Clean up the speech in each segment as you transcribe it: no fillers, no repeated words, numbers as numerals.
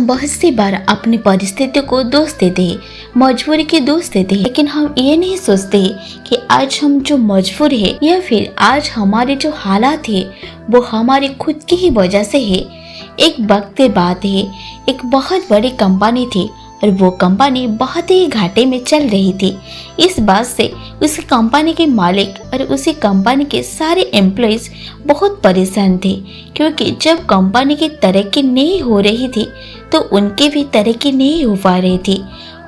बहुत सी बार अपनी परिस्थिति को दोष देते हैं, मजबूरी की दोष देते हैं, लेकिन हम ये नहीं सोचते कि आज हम जो मजबूर है या फिर आज हमारे जो हालात है वो हमारी खुद की ही वजह से है। एक वक्त बात है, एक बहुत बड़ी कंपनी थी और वो कंपनी बहुत ही घाटे में चल रही थी। इस बात से उस कंपनी के मालिक और उसी कंपनी के सारे एम्प्लॉयज बहुत परेशान थे, क्योंकि जब कंपनी की तरक्की नहीं हो रही थी तो उनकी भी तरक्की नहीं हो पा रही थी।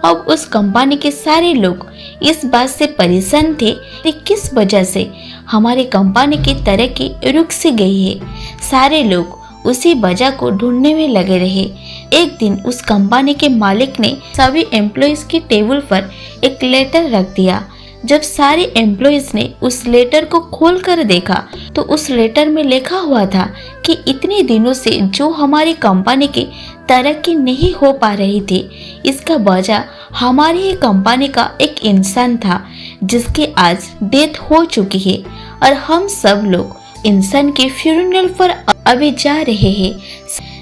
अब उस कंपनी के सारे लोग इस बात से परेशान थे कि किस वजह से हमारी कंपनी की तरक्की रुक सी गई है। सारे लोग उसी वजह को ढूंढने में लगे रहे। एक दिन उस कंपनी के मालिक ने सभी एम्प्लॉयज की टेबल पर एक लेटर रख दिया। जब सारे एम्प्लॉयज ने उस लेटर को खोलकर देखा तो उस लेटर में लिखा हुआ था कि इतने दिनों से जो हमारी कंपनी की तरक्की नहीं हो पा रही थी, इसका वजह हमारी ही कंपनी का एक इंसान था जिसकी आज डेथ हो चुकी है और हम सब लोग इंसान के फ्यूनरल पर अभी जा रहे हैं।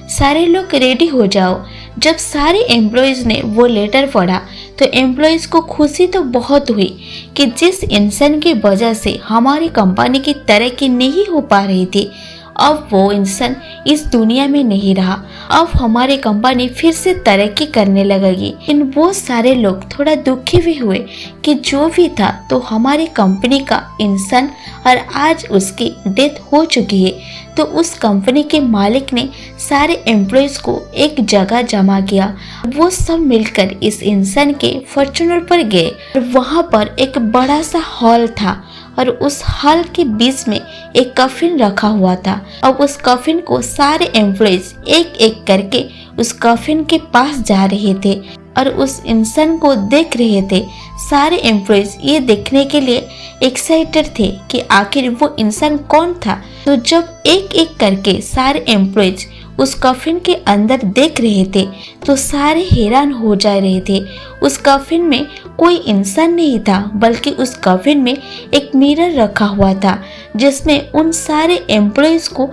सारे लोग रेडी हो जाओ। जब सारे एम्प्लॉयज ने वो लेटर पढ़ा तो एम्प्लॉयज को खुशी तो बहुत हुई कि जिस इंसान की वजह से हमारी कंपनी की तरक्की नहीं हो पा रही थी, अब वो इंसान इस दुनिया में नहीं रहा। अब हमारी कंपनी फिर से तरक्की करने लगेगी। इन वो सारे लोग थोड़ा दुखी भी हुए कि जो भी था तो हमारी कंपनी का इंसान और आज उसकी डेथ हो चुकी है। तो उस कंपनी के मालिक ने सारे एम्प्लॉयज को एक जगह जमा किया। वो सब मिलकर इस इंसान के फॉर्च्यूनर पर गए। वहाँ पर एक बड़ा सा हॉल था और उस हॉल के बीच में एक कफिन रखा हुआ था। अब उस कफिन को सारे एम्प्लॉयज एक एक करके उस कफिन के पास जा रहे थे और उस इंसान को देख रहे थे। सारे एम्प्लॉयज ये देखने के लिए एक्साइटेड थे कि आखिर वो इंसान कौन था। तो जब एक एक करके सारे एम्प्लॉयज उस कफिन के अंदर देख रहे थे तो सारे हैरान हो जा रहे थे। उस कफिन में कोई इंसान नहीं था, बल्कि उस कफिन में एक मिरर रखा हुआ था जिसमें उन सारे एम्प्लॉयज को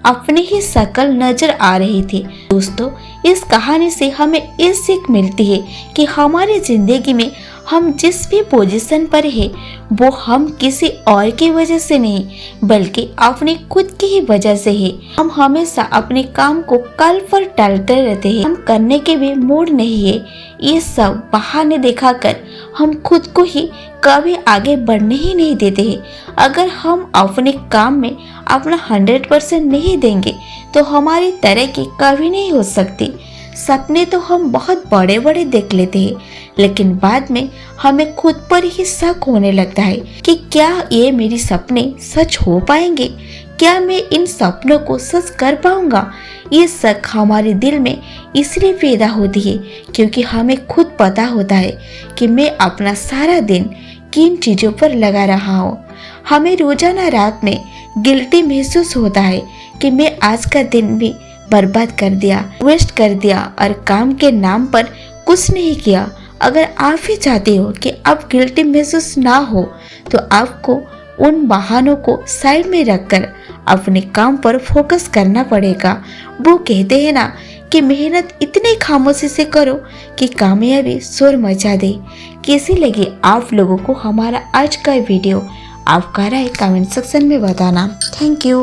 अपनी ही शक्ल नजर आ रही थी। दोस्तों, इस कहानी से हमें ये सीख मिलती है कि हमारी जिंदगी में हम जिस भी पोजीशन पर है वो हम किसी और की वजह से नहीं बल्कि अपनी खुद की ही वजह से है। हम हमेशा अपने काम को कल पर टालते रहते हैं। हम करने के भी मूड नहीं है। ये सब बहाने दिखाकर हम खुद को ही कभी आगे बढ़ने ही नहीं देते हैं। अगर हम अपने काम में अपना 100% नहीं देंगे तो हमारी तरक्की कभी नहीं हो सकती। सपने तो हम बहुत बड़े बड़े देख लेते हैं, लेकिन बाद में हमें खुद पर ही शक होने लगता है कि क्या ये मेरे सपने सच हो पाएंगे, क्या मैं इन सपनों को सच कर पाऊंगा। ये शक हमारे दिल में इसलिए पैदा होती है क्योंकि हमें खुद पता होता है कि मैं अपना सारा दिन किन चीज़ों पर लगा रहा हूँ। हमें रोजाना रात में गिल्टी महसूस होता है कि मैं आज का दिन भी बर्बाद कर दिया, वेस्ट कर दिया और काम के नाम पर कुछ नहीं किया। अगर आप भी चाहते हो कि आप गिल्टी महसूस ना हो तो आपको उन बहानों को साइड में रखकर अपने काम पर फोकस करना पड़ेगा। वो कहते हैं ना कि मेहनत इतनी खामोशी से करो कि कामयाबी शोर मचा दे। कैसी लगी आप लोगों को हमारा आज का वीडियो? आपका राय कमेंट सेक्शन में बताना। Thank you.